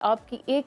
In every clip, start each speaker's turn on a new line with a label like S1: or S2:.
S1: आपकी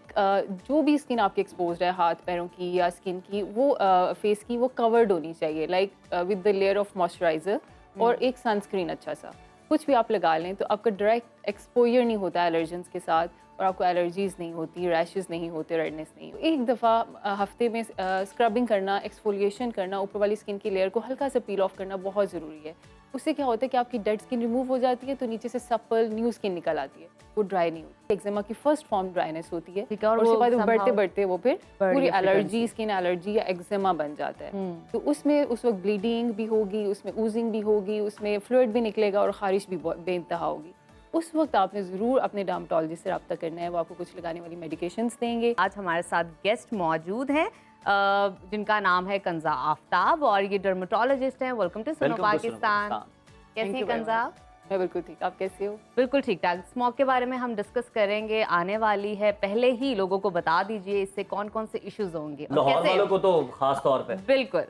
S1: जो भी स्किन आपकी एक्सपोज्ड है हाथ पैरों की या स्किन की वो फेस की वो कवर्ड होनी चाहिए like with the layer of moisturiser और एक सनस्क्रीन अच्छा सा कुछ भी आप लगा लें तो आपका डायरेक्ट एक्सपोजर नहीं होता एलर्जेंस के साथ और आपको एलर्जीज़ नहीं होती, रैशेस नहीं होते, रेडनेस नहीं होती। एक दफ़ा हफ्ते में स्क्रबिंग करना, एक्सफोलिएशन करना, ऊपर वाली स्किन की लेयर को हल्का सा पील ऑफ करना बहुत ज़रूरी है। उससे क्या होता है कि आपकी डेड स्किन रिमूव हो जाती है तो नीचे से सप्पल न्यू स्किन निकल आती है, वो ड्राई नहीं होती। एक्जिमा की फर्स्ट फॉर्म ड्राइनेस होती है
S2: ठीक है, और
S1: और उसके
S2: वो
S1: बाद वो बढ़ते
S2: somehow
S1: बढ़ते वो फिर
S2: बढ़
S1: पूरी
S2: गया
S1: एलर्जी,
S2: frequency।
S1: स्किन एलर्जी या एक्जिमा बन जाता है। तो उसमें उस वक्त ब्लीडिंग भी होगी, उसमें ऊजिंग भी होगी, उसमें फ्लूइड भी निकलेगा और खारिश भी बेइंतहा होगी। उस वक्त आपने ज़रूर अपने डर्मेटोलॉजिस्ट से रब्ता करना है, वो आपको कुछ लगाने वाली मेडिकेशंस देंगे।
S2: आज हमारे साथ गेस्ट मौजूद हैं जिनका नाम है कंज़ा आफ्ताब और ये डर्मेटोलॉजिस्ट हैं। वेलकम टू सुनो
S3: वेलकम टू सुनो
S2: पाकिस्तान।
S3: पाकिस्तान।
S2: कैसी
S1: थैंक
S2: हैं
S1: यू वेरी
S2: कंज़ा?
S1: मच। मैं बिल्कुल ठीक, आप कैसे हो?
S2: बिल्कुल ठीक ठाक। स्मोक के बारे में हम डिस्कस करेंगे, आने वाली है। पहले ही लोगों को बता दीजिए इससे कौन कौन से इश्यूज होंगे और
S3: लाहौर
S2: कैसे।
S3: वालों को तो खास तौर पे
S2: बिल्कुल।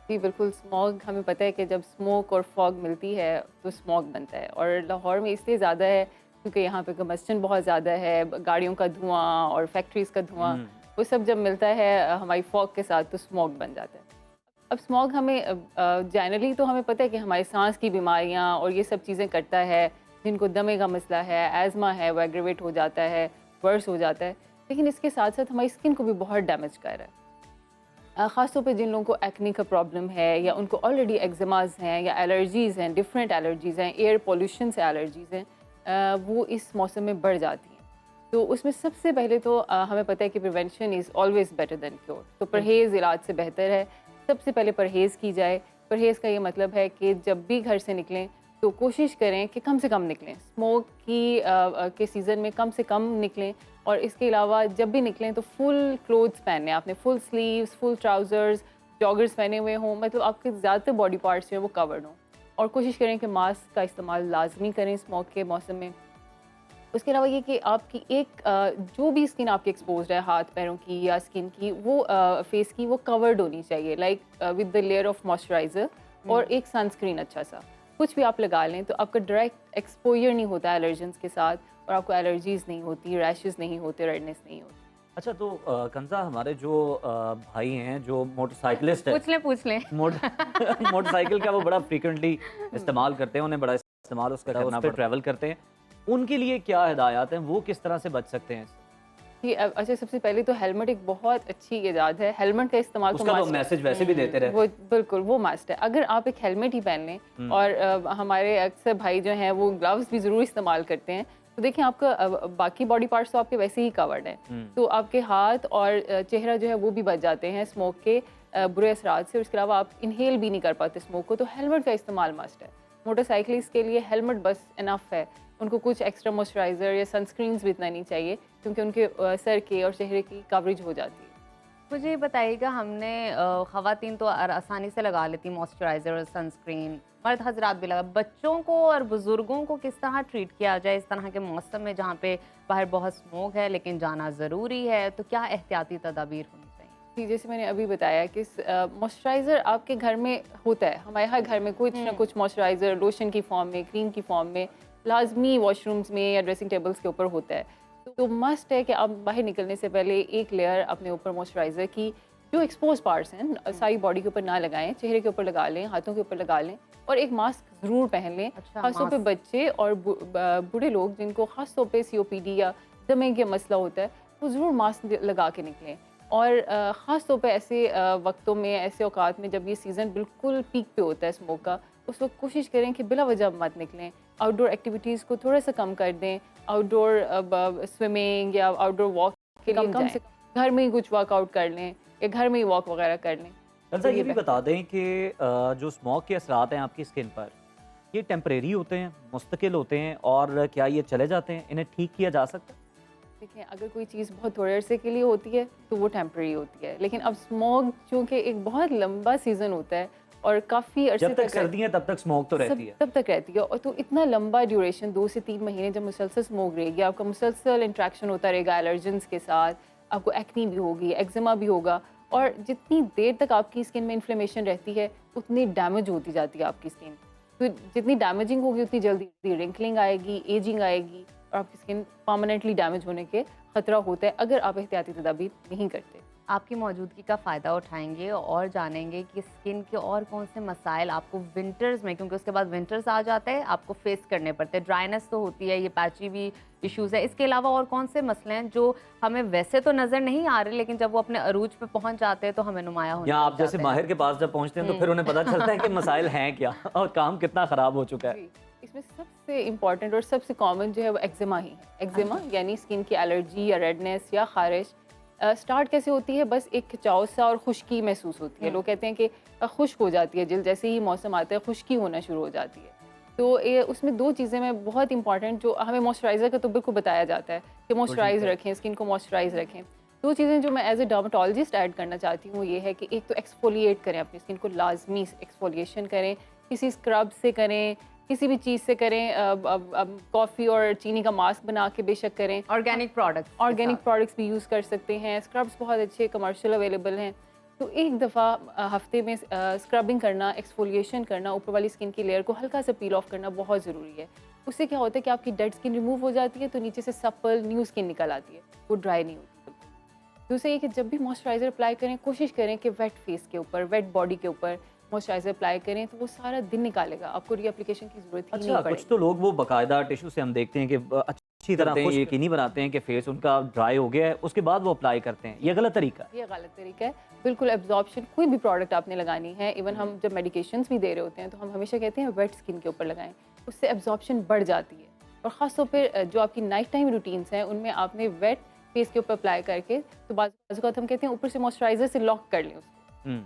S1: जी बिल्कुल, स्मॉग हमें पता है कि जब स्मोक और फॉग मिलती है तो स्मॉग बनता है और लाहौर में इसलिए ज़्यादा है क्योंकि यहाँ पे कंबस्टन बहुत ज़्यादा है, गाड़ियों का धुआं और फैक्ट्रीज़ का धुआं, वो सब जब मिलता है हमारी फॉग के साथ तो स्मॉग बन जाता है। अब स्मॉग हमें जनरली तो हमें पता है कि हमारी सांस की बीमारियाँ और ये सब चीज़ें करता है, जिनको दमे का मसला है, एज़मा है, वो एग्रेवेट हो जाता है, वर्स हो जाता है, लेकिन इसके साथ साथ हमारी स्किन को भी बहुत डैमेज कर रहा है। ख़ास तौर पे जिन लोगों को एक्ने का प्रॉब्लम है या उनको ऑलरेडी एक्ज़माज़ हैं या एलर्जीज़ हैं, डिफरेंट एलर्जीज़ हैं, एयर पोल्यूशन से एलर्जीज़ हैं, वो इस मौसम में बढ़ जाती हैं। तो उसमें सबसे पहले तो हमें पता है कि prevention is always better than cure. तो परहेज़ इलाज से बेहतर है। सबसे पहले परहेज़ की जाए। परहेज़ का ये मतलब है कि जब भी घर से निकलें तो कोशिश करें कि कम से कम निकलें। स्मोक के सीज़न में कम से कम निकलें और इसके अलावा जब भी निकलें तो फुल क्लोथ्स पहनने, आपने full sleeves, full trousers, joggers पहने हुए हों, मतलब आपके ज़्यादातर बॉडी पार्ट्स जो हैं वो कवर्ड हों और कोशिश करें कि मास्क का इस्तेमाल लाज़मी करें स्मोक के मौसम में। उसके अलावा ये कि आपकी जो भी स्किन आपकी एक्सपोज्ड है हाथ पैरों की या स्किन की वो फेस की वो कवर्ड होनी चाहिए like with the layer of moisturiser और एक सनस्क्रीन अच्छा सा कुछ भी आप लगा लें तो आपका डायरेक्ट एक्सपोजर नहीं होता एलर्जेंस के साथ और आपको एलर्जीज़ नहीं होती, रैशेस नहीं होते, रेडनेस नहीं होती।
S3: अच्छा तो कंज़ा हमारे जो भाई हैं जो मोटरसाइकिलिस्ट है
S2: पूछ लें।
S3: मोटरसाइकिल का वो बड़ा फ्रीक्वेंटली इस्तेमाल करते हैं, उन्हें बड़ा इस्तेमाल उसका करना पड़ता है, ट्रैवल करते हैं, उनके लिए क्या हिदायत हैं, वो किस तरह से बच सकते हैं इससे?
S1: जी अच्छा, सबसे पहले तो हेलमेट एक बहुत अच्छी ईजाद है। हेलमेट का इस्तेमाल तो
S3: उसका तो
S1: मस्ट है।
S3: मैसेज वैसे भी देते रहते
S1: वो बिल्कुल वो मस्ट है। अगर आप एक हेलमेट ही पहन लें और हमारे अक्सर भाई जो हैं वो ग्लव्स भी ज़रूर इस्तेमाल करते हैं तो देखिए आपका बाकी बॉडी पार्ट्स तो आपके वैसे ही कवर्ड हैं, तो आपके हाथ और चेहरा जो है वो भी बच जाते हैं स्मोक के बुरे असरात से। और इसके अलावा आप इनहेल भी नहीं कर पाते स्मोक को, तो हेलमेट का इस्तेमाल मस्ट है। मोटरसाइकिलिस्ट के लिए हेलमेट बस इनफ है, उनको कुछ एक्स्ट्रा मॉइस्चराइज़र या सनस्क्रीन्स भी इतना नहीं चाहिए क्योंकि उनके सर के और चेहरे की कवरेज हो जाती है।
S2: मुझे ये बताइएगा, हमने ख़वातीन तो आसानी से लगा लेती मॉइस्चराइज़र और सनस्क्रीन, मर्द हजरात भी लगा, बच्चों को और बुज़ुर्गों को किस तरह ट्रीट किया जाए इस तरह के मौसम में जहाँ पे बाहर बहुत स्मोक है लेकिन जाना ज़रूरी है, तो क्या एहतियाती तदाबीर होनी चाहिए?
S1: जी, जैसे मैंने अभी बताया कि मॉइस्चराइज़र आपके घर में होता है, हमारे हर घर में कुछ ना कुछ मॉइस्चराइज़र लोशन की फॉर्म में, क्रीम की फॉर्म में, लाजमी वॉशरूम्स में या ड्रेसिंग टेबल्स के ऊपर होता है। तो मस्ट है कि आप बाहर निकलने से पहले एक लेयर अपने ऊपर मॉइस्चराइज़र की जो एक्सपोज पार्ट्स हैं सारी बॉडी के ऊपर ना लगाएं, चेहरे के ऊपर लगा लें, हाथों के ऊपर लगा लें और एक मास्क ज़रूर पहन लें।
S2: अच्छा,
S1: खासतौर पे बच्चे और बूढ़े लोग जिनको खासतौर पे COPD या दमे का मसला होता है वो ज़रूर मास्क लगा के निकलें। और ख़ास तौर पे ऐसे वक्तों में, ऐसे औकात में जब ये सीज़न बिल्कुल पीक पे होता है स्मोक का, उस वक्त कोशिश करें कि बिला वजह मत निकलें। आउटडोर एक्टिविटीज़ को थोड़ा सा कम कर दें। आउटडोर स्विमिंग या आउटडोर वॉक के लिए कम से कम घर में ही कुछ वर्कआउट कर लें या घर में ही वॉक वगैरह कर लें।
S3: कंज़ा
S1: तो
S3: ये भी
S1: बेहतर
S3: बता दें कि जो स्मोक के असरात हैं आपकी स्किन पर, ये टेम्परेरी होते हैं, मुस्तकिल होते हैं, और क्या ये चले जाते हैं, इन्हें ठीक किया जा सकता है?
S1: देखिए, अगर कोई चीज़ बहुत थोड़े अरसे के लिए होती है तो वो टेम्परेरी होती है, लेकिन अब स्मोक चूँकि एक बहुत लंबा सीज़न होता है और काफ़ी अरसे
S3: जब तक
S1: तक
S3: सर्दी है तब तक स्मोक तो रहती है।
S1: तब तक रहती है और तो इतना लंबा ड्यूरेशन 2 से 3 महीने जब मुसलसल स्मोक रहेगी, आपका मुसलसल इंटरेक्शन होता रहेगा एलर्जेंस के साथ, आपको एक्ने भी होगी, एक्जिमा भी होगा और जितनी देर तक आपकी स्किन में इन्फ्लेमेशन रहती है उतनी डैमेज होती जाती है आपकी स्किन। तो जितनी डैमेजिंग होगी उतनी जल्दी रिंकलिंग आएगी, एजिंग आएगी और आपकी स्किन परमानेंटली डैमेज होने के ख़तरा होता है अगर आप एहतियाती तदाबीर नहीं करते।
S2: आपकी मौजूदगी का फ़ायदा उठाएंगे और जानेंगे कि स्किन के और कौन से मसाइल आपको विंटर्स में, क्योंकि उसके बाद विंटर्स आ जाता है, आपको फेस करने पड़ते हैं। ड्राइनेस तो होती है, ये पैची भी इश्यूज़ है, इसके अलावा और कौन से मसले हैं जो हमें वैसे तो नज़र नहीं आ रहे, लेकिन जब वो अपने अरूज पे पहुंच जाते हैं तो हमें नुमाया होने
S3: या
S2: लग
S3: आप जैसे
S2: जाते हैं।
S3: माहिर के पास जब पहुंचते हैं तो फिर उन्हें पता चलता है कि मसाइल हैं क्या और काम कितना ख़राब हो चुका है।
S1: जी, इसमें सबसे इम्पॉर्टेंट और सबसे कॉमन जो है वो एक्जिमा ही है। एक्जिमा यानी स्किन की एलर्जी या रेडनेस या खारिश। स्टार्ट कैसे होती है, बस एक खिंचाव सा और खुश्की महसूस होती है। लोग कहते हैं कि खुश्क हो जाती है जल्द, जैसे ही मौसम आता है खुश्की होना शुरू हो जाती है। तो ये उसमें दो चीज़ें में बहुत इंपॉर्टेंट, जो हमें मॉइस्चराइज़र का तो बिल्कुल बताया जाता है कि मॉइस्चराइज रखें, स्किन को मॉइस्चराइज रखें। दो चीज़ें जो मैं एज ए डर्मेटोलॉजिस्ट ऐड करना चाहती हूँ ये है कि एक तो एक्सफोलिएट करें अपनी स्किन को, लाजमी एक्सफोलिएशन करें, किसी स्क्रब से करें, किसी भी चीज़ से करें। कॉफ़ी और चीनी का मास्क बना के बेशक करें।
S2: ऑर्गेनिक प्रोडक्ट्स
S1: ऑर्गेनिक प्रोडक्ट्स भी यूज़ कर सकते हैं। स्क्रब्स बहुत अच्छे कमर्शियल अवेलेबल हैं। तो एक दफ़ा हफ्ते में स्क्रबिंग करना, एक्सफोलिएशन करना, ऊपर वाली स्किन की लेयर को हल्का सा पील ऑफ करना बहुत ज़रूरी है। उससे क्या होता है कि आपकी डेड स्किन रिमूव हो जाती है, तो नीचे से सप्पल न्यू स्किन निकल आती है, वो ड्राई नहीं होती बिल्कुल। दूसरा ये कि जब भी मॉइस्चराइज़र अप्लाई करें, कोशिश करें कि वेट फेस के ऊपर, वेट बॉडी के ऊपर मॉइस्चराइज़र अप्लाई करें, तो वो सारा दिन निकालेगा, आपको रीएप्लिकेशन की ज़रूरत ही नहीं
S3: अच्छा,
S1: पड़ेगी।
S3: कुछ तो लोग वो बाकायदा टिश्यू से हम देखते हैं कि अच्छी तरह ये यकीनी बनाते हैं कि फेस उनका ड्राई हो गया है, उसके बाद वो अप्लाई करते हैं। ये गलत तरीका है।
S1: ये गलत तरीका है बिल्कुल। एब्जॉर्प्शन कोई भी प्रोडक्ट आपने लगानी है, इवन हम जब मेडिकेशंस भी दे रहे होते हैं तो हम हमेशा कहते हैं वेट स्किन के ऊपर लगाएं, उससे एब्जॉर्प्शन बढ़ जाती है। और ख़ास तौर पे जो आपकी नाइट टाइम रूटीन्स हैं उनमें आपने वेट फेस के ऊपर अप्लाई करके, तो बाज़ हम कहते हैं ऊपर से मॉइस्चराइज़र से लॉक कर लें उसको,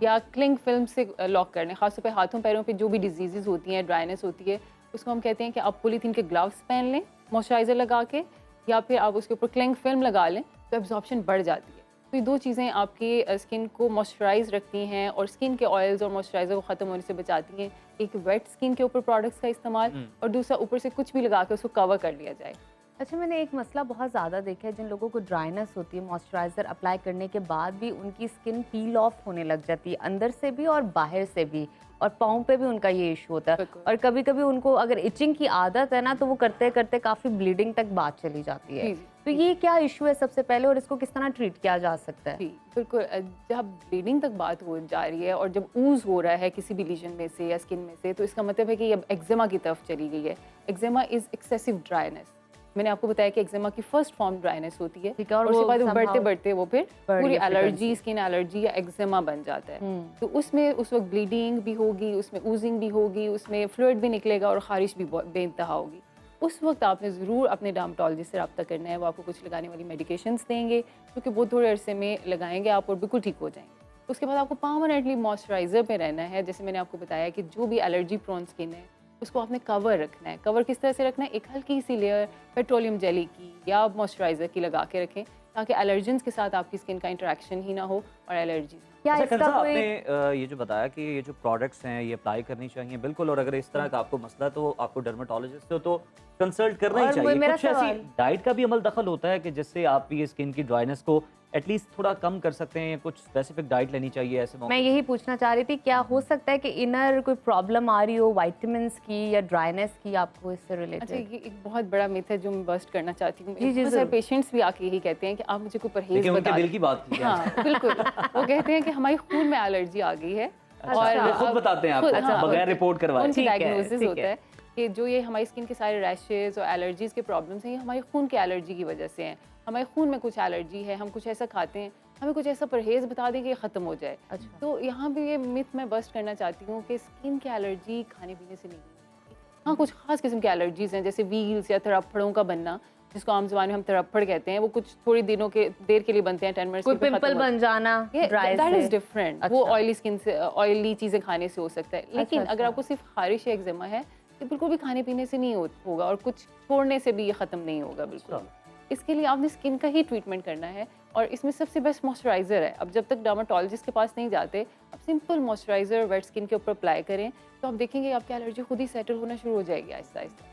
S1: या क्लिंग फिल्म से लॉक कर लें। ख़ास तौर पे हाथों पैरों पे जो भी डिजीज़ होती हैं, ड्राइनेस होती है, उसको हम कहते हैं कि आप पॉलीथीन के ग्लव्स पहन लें मॉइस्चराइज़र लगा के, या फिर आप उसके ऊपर क्लिंग फिल्म लगा लें, तो एब्जॉर्प्शन बढ़ जाती है। तो ये दो चीज़ें आपकी स्किन को मॉइस्चराइज रखती हैं और स्किन के ऑयल्स और मॉइस्चराइज़र को ख़त्म होने से बचाती हैं। एक वेट स्किन के ऊपर प्रोडक्ट्स का इस्तेमाल, और दूसरा ऊपर से कुछ भी लगा के उसको कवर कर लिया जाए।
S2: अच्छा, मैंने एक मसला बहुत ज़्यादा देखा है, जिन लोगों को ड्राइनेस होती है, मॉइस्चराइज़र अप्लाई करने के बाद भी उनकी स्किन पील ऑफ होने लग जाती है, अंदर से भी और बाहर से भी, और पाँव पे भी उनका ये इशू होता है।
S1: बिल्कुल।
S2: और कभी कभी उनको अगर इचिंग की आदत है ना, तो वो करते करते काफ़ी ब्लीडिंग तक बात चली जाती है।
S1: जी, जी,
S2: तो ये क्या इशू है सबसे पहले, और इसको किस तरह ट्रीट किया जा सकता है?
S1: जी बिल्कुल। जब ब्लीडिंग तक बात हो जा रही है और जब ऊज़ हो रहा है किसी भी लीजन में से या स्किन में से, तो इसका मतलब है कि अब एक्जिमा की तरफ चली गई है। Eczema is excessive dryness. मैंने आपको बताया कि एक्जिमा की फर्स्ट फॉर्म ड्राइनेस होती है,
S2: ठीक है, और
S1: उसके
S2: वो
S1: बाद वो
S2: somehow
S1: बढ़ते बढ़ते वो फिर
S2: बढ़
S1: पूरी
S2: गई
S1: एलर्जी,
S2: frequency।
S1: स्किन एलर्जी या एक्जिमा बन जाता है। तो उसमें उस वक्त ब्लीडिंग भी होगी, उसमें ऊजिंग भी होगी, उसमें फ्लूइड भी निकलेगा और खारिश भी बेइंतहा होगी। उस वक्त आपने ज़रूर अपने डर्मेटोलॉजिस्ट से रब्ता करना है। वो आपको कुछ लगाने वाली मेडिकेशंस देंगे, क्योंकि वो थोड़े अरसे में लगाएंगे आप और बिल्कुल ठीक हो जाएंगे। उसके बाद आपको परमानेंटली मॉइस्चराइज़र पे रहना है। जैसे मैंने आपको बताया कि जो भी एलर्जी प्रोन स्किन है उसको आपने कवर रखना है। कवर किस तरह से रखना है, एक हल्की सी लेयर पेट्रोलियम जेली की या मॉइस्चराइज़र की लगा के रखें, ताकि एलर्जेंस के साथ आपकी स्किन का इंटरेक्शन ही ना हो और एलर्जी।
S2: क्या
S3: अच्छा,
S2: इसका
S3: कंसा,
S2: कोई
S3: आपने ये जो बताया कि ये जो प्रोडक्ट्स हैं ये अप्लाई करनी चाहिए, बिल्कुल। और अगर इस तरह का आपको मसला है तो आपको डर्मेटोलॉजिस्ट से तो कंसल्ट करना ही
S2: और
S3: चाहिए।
S2: मेरा
S3: कुछ ऐसी
S2: सवाल-
S3: डाइट का भी अमल दखल होता है कि जिससे आप ये स्किन की ड्राइनेस को एटलीस्ट थोड़ा कम कर सकते हैं, या कुछ स्पेसिफिक डाइट लेनी चाहिए ऐसे मौके
S2: मैं यही पूछना चाह रही थी, क्या हो सकता है कि इनर कोई प्रॉब्लम आ रही हो विटामिन्स की या ड्राइनेस की, आपको इससे
S1: अच्छा,
S2: रिलेटेड?
S1: ये एक बहुत बड़ा मिथ है जो मैं बस्ट करना चाहती हूँ।
S2: जी, जी,
S1: बहुत सारे
S2: ज़रूर।
S1: पेशेंट्स भी आके यही कहते हैं कि आप मुझे कोई परहेज
S3: देखिए उनके
S1: बता
S3: दिल
S1: दें।
S3: की बात की जाए।
S1: हाँ बिल्कुल। वो कहते हैं कि हमारे खून में एलर्जी आ गई है,
S2: अच्छा,
S3: वो खुद
S1: अब
S3: बताते हैं आपको,
S1: खुद-
S3: अच्छा, बगैर रिपोर्ट करवाए।
S1: उनकी
S2: ठीक है,
S1: डायग्नोसिस
S2: ठीक
S1: होता
S2: है।
S1: है कि जो ये हमारी स्किन के सारे रैशेज और एलर्जीज़ के प्रॉब्लम्स हैं, ये हमारे खून के एलर्जी की वजह से हैं। हमारे खून में कुछ एलर्जी है, हम कुछ ऐसा खाते हैं, हमें कुछ ऐसा परहेज़ बता दें कि ये ख़त्म हो जाए।
S2: अच्छा,
S1: तो यहाँ भी ये मिथ मैं बस्ट करना चाहती हूँ कि स्किन की एलर्जी खाने पीने से नहीं होती। हाँ, कुछ ख़ास किस्म की एलर्जीज़ हैं, जैसे वील्स या तरप्पड़ों का बनना, जिसको आम ज़बान में हम तरप्पड़ कहते हैं। वो कुछ थोड़ी देर के लिए बनते हैं, 10 मिनट्स
S2: कोई पिंपल बन जाना ड्राई
S1: दैट इज़
S2: से?
S1: डिफरेंट। वो
S2: अच्छा।
S1: ऑयली स्किन से, ऑयली चीज़ें खाने से हो सकता है। लेकिन
S2: अच्छा,
S1: अगर
S2: अच्छा।
S1: आपको सिर्फ खारिश या एक्जिमा है, तो बिल्कुल भी खाने पीने से नहीं होगा, और कुछ छोड़ने से भी ये ख़त्म नहीं होगा बिल्कुल। इसके लिए आपने स्किन का ही ट्रीटमेंट करना है, और इसमें सबसे बेस्ट मॉइस्चराइज़र है। अब जब तक डर्मेटोलॉजिस्ट के पास नहीं जाते, आप सिंपल मॉइस्चराइज़र वेट स्किन के ऊपर अप्लाई करें, तो आप देखेंगे आपकी एलर्जी खुद ही सेटल होना शुरू हो जाएगी आहिस्ता आहिस्ता।